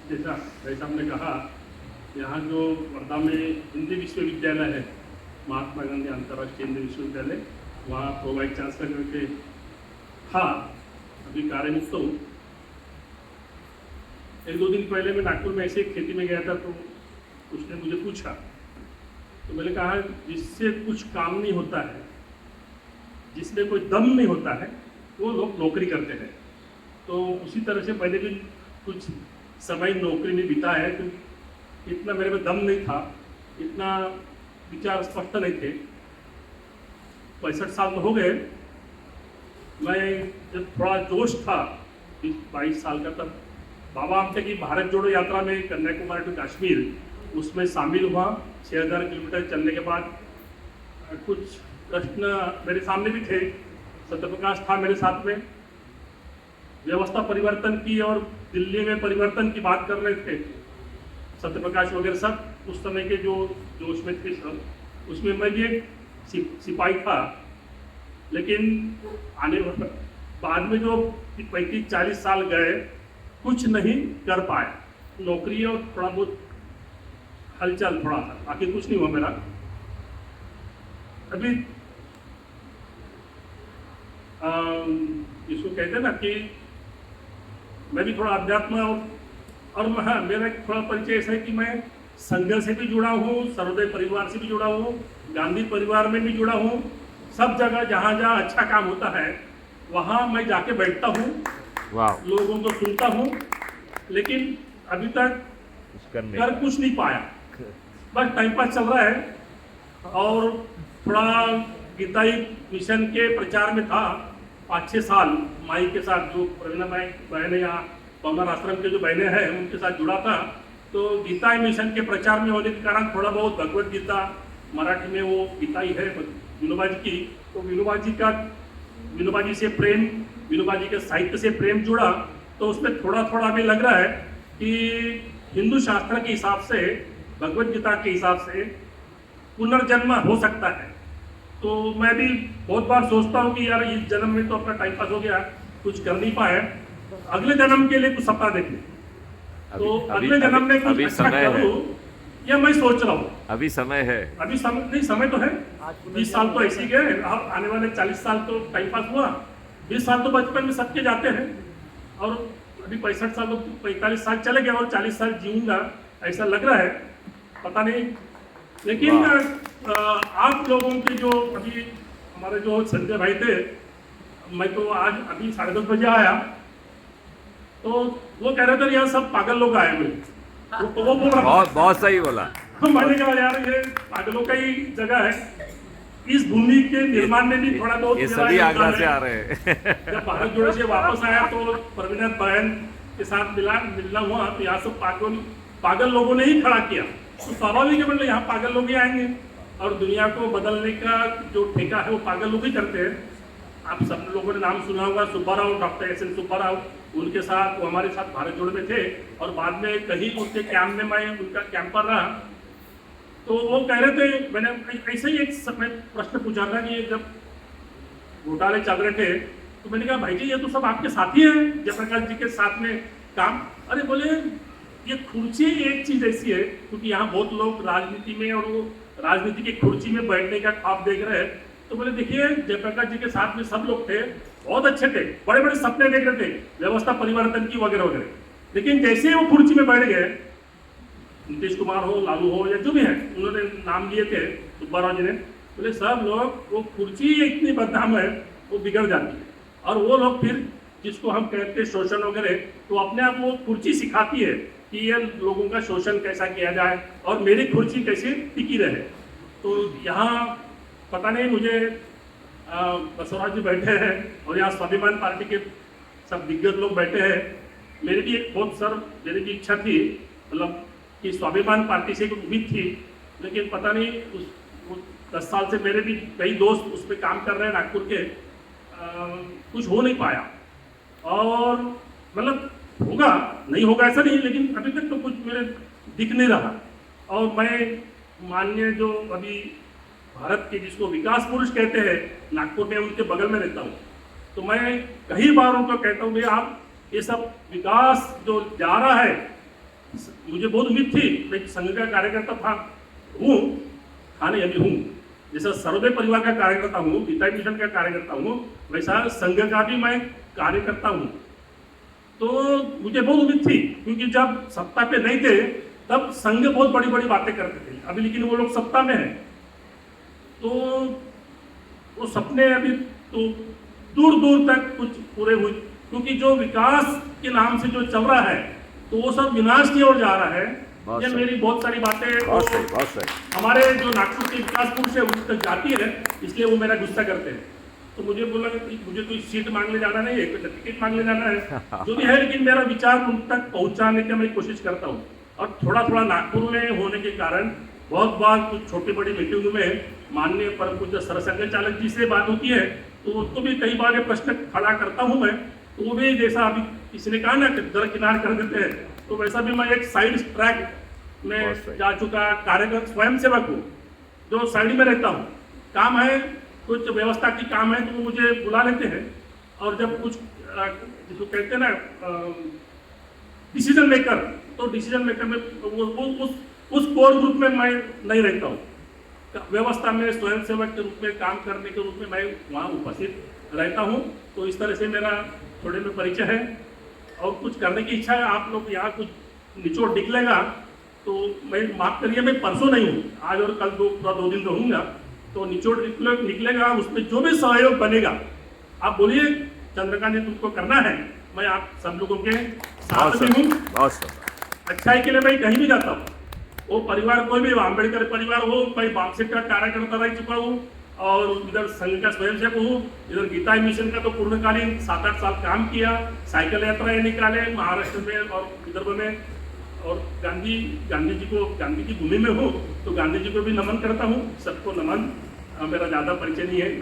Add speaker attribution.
Speaker 1: जैसा भाई साहब ने कहा, यहाँ जो वर्धा में हिंदी विश्वविद्यालय है, महात्मा गांधी अंतर्राष्ट्रीय हिंदी विश्वविद्यालय, वहाँ प्रो वाइस चांसलर करके था, अभी कार्यमुक्त हूँ। एक दो दिन पहले मैं नागपुर में ऐसे एक खेती में गया था, तो उसने मुझे पूछा, तो मैंने कहा जिससे कुछ काम नहीं होता है, जिसमें कोई दम नहीं होता है, वो लोग नौकरी करते हैं। तो उसी तरह से मैंने भी कुछ समय नौकरी में बिताया है, तो इतना मेरे में दम नहीं था, इतना विचार स्पष्ट नहीं थे। 65 साल तो हो गए। मैं जब थोड़ा जोश था 22 साल का, तब बाबा आमटे की भारत जोड़ो यात्रा में कन्याकुमारी टू कश्मीर उसमें शामिल हुआ। 6000 किलोमीटर चलने के बाद कुछ प्रश्न मेरे सामने भी थे। सत्यप्रकाश था मेरे साथ में, व्यवस्था परिवर्तन की और दिल्ली में परिवर्तन की बात कर रहे थे। सत्यप्रकाश वगैरह सब उस समय के जो जोश में थे सब, उसमें मैं भी एक सिपाही था। लेकिन आने बाद में जो 35-40 साल गए, कुछ नहीं कर पाए। नौकरी और थोड़ा बहुत हलचल थोड़ा था, बाकी कुछ नहीं हुआ मेरा। अभी इसको कहते हैं ना कि मैं भी थोड़ा अध्यात्म और हाँ, मेरा एक थोड़ा परिचय ऐसा है कि मैं संघ से भी जुड़ा हूँ, सर्वोदय परिवार से भी जुड़ा हूँ, गांधी परिवार में भी जुड़ा हूँ। सब जगह जहाँ जहाँ अच्छा काम होता है वहाँ मैं जाके बैठता हूँ, लोगों को सुनता हूँ, लेकिन अभी तक कर कुछ नहीं पाया। बस टाइम पास चल रहा है। और थोड़ा गीताई मिशन के प्रचार में था 5-6 साल, माई के साथ जो प्रवीणा माई बहनें या पवनार आश्रम के जो बहनें हैं उनके साथ जुड़ा था। तो गीताई मिशन के प्रचार में होने के कारण थोड़ा बहुत भगवत गीता मराठी में वो गीताई है विनोबा जी की, तो विनोबा जी से प्रेम, विनोबा जी के साहित्य से प्रेम जुड़ा। तो उसमें थोड़ा थोड़ा हमें लग रहा है कि हिंदू शास्त्र के हिसाब से, भगवत गीता के हिसाब से पुनर्जन्म हो सकता है। तो मैं भी बहुत बार सोचता हूँ कि यार इस जन्म में तो अपना टाइम पास हो गया, कुछ कर नहीं पाए, अगले जन्म के लिए कुछ सपना देखें। तो अगले जन्म में कुछ अच्छा करूँ, या मैं सोच रहा हूँ।
Speaker 2: अभी समय है,
Speaker 1: अभी समय नहीं, समय तो है। 20 साल तो ऐसे ही गए, अब आने वाले 40 साल तो टाइम पास हुआ। 20 साल तो बचपन में सबके जाते हैं, और अभी 65 साल तो 45 साल चले गए और 40 साल जीऊंगा ऐसा लग रहा है, पता नहीं। लेकिन आप लोगों के जो अभी हमारे जो संजय भाई थे, मैं तो आज अभी 10:30 बजे आया, तो वो कह रहे थे यार सब पागल लोग आए हुए, तो वो बोल रहा
Speaker 2: बहुत सही बोला।
Speaker 1: मैंने कहा यार ये पागलों का ही जगह है, इस भूमि के निर्माण में भी थोड़ा बहुत
Speaker 2: ये सभी आगरा से आ रहे हैं।
Speaker 1: जब भारत जोड़ो से वापस आया तो प्रवीणा बहन के साथ मिलना हुआ, तो यहाँ सब पागल लोगों ने ही खड़ा किया। तो स्वाभाविक है, मतलब यहाँ पागल लोग ही आएंगे, और दुनिया को बदलने का जो ठेका है वो पागल लोग ही करते हैं। आप सब लोगों ने नाम सुना होगा, सुब्बाराव, डॉक्टर एस.एन. सुब्बाराव, उनके साथ वो हमारे साथ भारत जोड़ो में थे, और बाद में कहीं उनके कैंप में मैं उनका कैंपर रहा। तो वो कह रहे थे, मैंने ऐसे ही एक समय प्रश्न पूछा था कि जब घोटाले चल रहे थे, तो मैंने कहा भाई जी ये तो सब आपके साथी हैं, जयप्रकाश जी के साथ में काम। अरे बोले ये कुर्सी एक चीज ऐसी है, क्योंकि यहाँ बहुत लोग राजनीति में और वो राजनीति की कुर्सी में बैठने का ख्वाब देख रहे हैं। तो बोले देखिए जयप्रकाश जी के साथ में सब लोग थे, बहुत अच्छे थे, बड़े बड़े सपने देख रहे थे व्यवस्था परिवर्तन की वगैरह वगैरह, लेकिन जैसे ही वो कुर्सी में बैठ गए, नीतीश कुमार हो, लालू हो, या जो भी है, उन्होंने नाम लिए थे सुब्बाराव जी ने, बोले सब लोग वो कुर्सी इतनी बदनाम है वो बिगड़ जाती है, और वो लोग फिर जिसको हम कहते हैं शोषण वगैरह, तो अपने आप वो कुर्सी सिखाती है कि ये लोगों का शोषण कैसा किया जाए और मेरी कुर्सी कैसे टिकी रहे। तो यहाँ पता नहीं, मुझे बसवराज जी बैठे हैं और यहाँ स्वाभिमान पार्टी के सब दिग्गज लोग बैठे हैं। मेरी भी एक बहुत मेरी भी इच्छा थी, मतलब कि स्वाभिमान पार्टी से एक उम्मीद थी, लेकिन पता नहीं उस 10 साल से मेरे भी कई दोस्त उस पर काम कर रहे हैं नागपुर के, कुछ हो नहीं पाया। और मतलब होगा नहीं होगा ऐसा नहीं, लेकिन अभी तक तो कुछ मेरे दिख नहीं रहा। और मैं माननीय जो अभी भारत के जिसको विकास पुरुष कहते हैं, नागपुर में उनके बगल में रहता हूँ, तो मैं कई बार उनको कहता हूँ भाई आप ये सब विकास जो जा रहा है मुझे बहुत उम्मीद थी, मैं संघ का कार्यकर्ता था, हूँ, था नहीं अभी हूँ। जैसा सर्वोदय परिवार का कार्यकर्ता हूँ, गीता मिशन का कार्यकर्ता हूँ, वैसा संघ का भी मैं कार्यकर्ता हूँ। तो मुझे बहुत उम्मीद थी, क्योंकि जब सत्ता पे नहीं थे तब संघ बहुत बड़ी बड़ी बातें करते थे, अभी लेकिन वो लोग सत्ता में हैं, तो वो सपने अभी तो दूर दूर तक कुछ पूरे हुए, क्योंकि जो विकास के नाम से जो चल रहा है तो वो सब विनाश की ओर जा रहा है।
Speaker 2: बहुत
Speaker 1: ये
Speaker 2: सही।
Speaker 1: मेरी बहुत सारी बातें
Speaker 2: बहुत सही, बहुत सही।
Speaker 1: हमारे जो नागपुर के विकासपुर से उस तक जाती है, इसलिए वो मेरा गुस्सा करते हैं। तो मुझे बोला कि मुझे कोई सीट मांगने जाना नहीं है, कोई टिकट मांगने जाना है, जो भी है, लेकिन मेरा विचार उन तक पहुंचाने की मैं कोशिश करता हूँ। और थोड़ा थोड़ा नागपुर में होने के कारण बहुत बार कुछ छोटी बड़ी मीटिंग में माननीय परम पूज्य सरसंघ चालक जी से बात होती है, तो उसको भी कई बार ये प्रश्न खड़ा करता हूँ मैं, तो वो भी जैसा अभी किसी ने कहा ना कि दरकिनार कर देते हैं, तो वैसा भी मैं एक साइड ट्रैक में जा चुका कार्यक्रम स्वयं सेवक हूँ, जो साइड में रहता हूँ। काम है, कुछ व्यवस्था की काम है तो वो मुझे बुला लेते हैं, और जब कुछ जिसको कहते हैं ना डिसीजन मेकर, तो डिसीजन मेकर में वो उस कोर ग्रुप में मैं नहीं रहता हूँ। व्यवस्था में स्वयं सेवक के रूप में काम करने के रूप में मैं वहाँ उपस्थित रहता हूँ। तो इस तरह से मेरा थोड़े में परिचय है, और कुछ करने की इच्छा है। आप लोग यहाँ कुछ निचोड़ निकलेगा तो मैं माफ करिए, मैं परसों नहीं हूँ, आज और कल पूरा 2 दिन रहूँगा, तो निचोड़ निकलेगा, उसमें जो भी सहयोग बनेगा आप बोलिए चंद्रकांत जी तुमको करना है, मैं आप सब लोगों के साथ में हूँ। अच्छाई के लिए मैं कहीं भी जाता हूँ, वो परिवार कोई भी, अम्बेडकर परिवार हो, मैं बापसेट का कार्यकर्ता रह चुका हूँ, और इधर संघ का स्वयंसेवक हूँ, इधर गीता मिशन का तो पूर्णकालीन 7-8 साल काम किया, साइकिल यात्राएं निकाले महाराष्ट्र में और विदर्भ में, और गांधी की भूमि में हूँ, तो गांधी जी को भी नमन करता हूँ। सबको नमन। मेरा ज़्यादा परिचय नहीं है।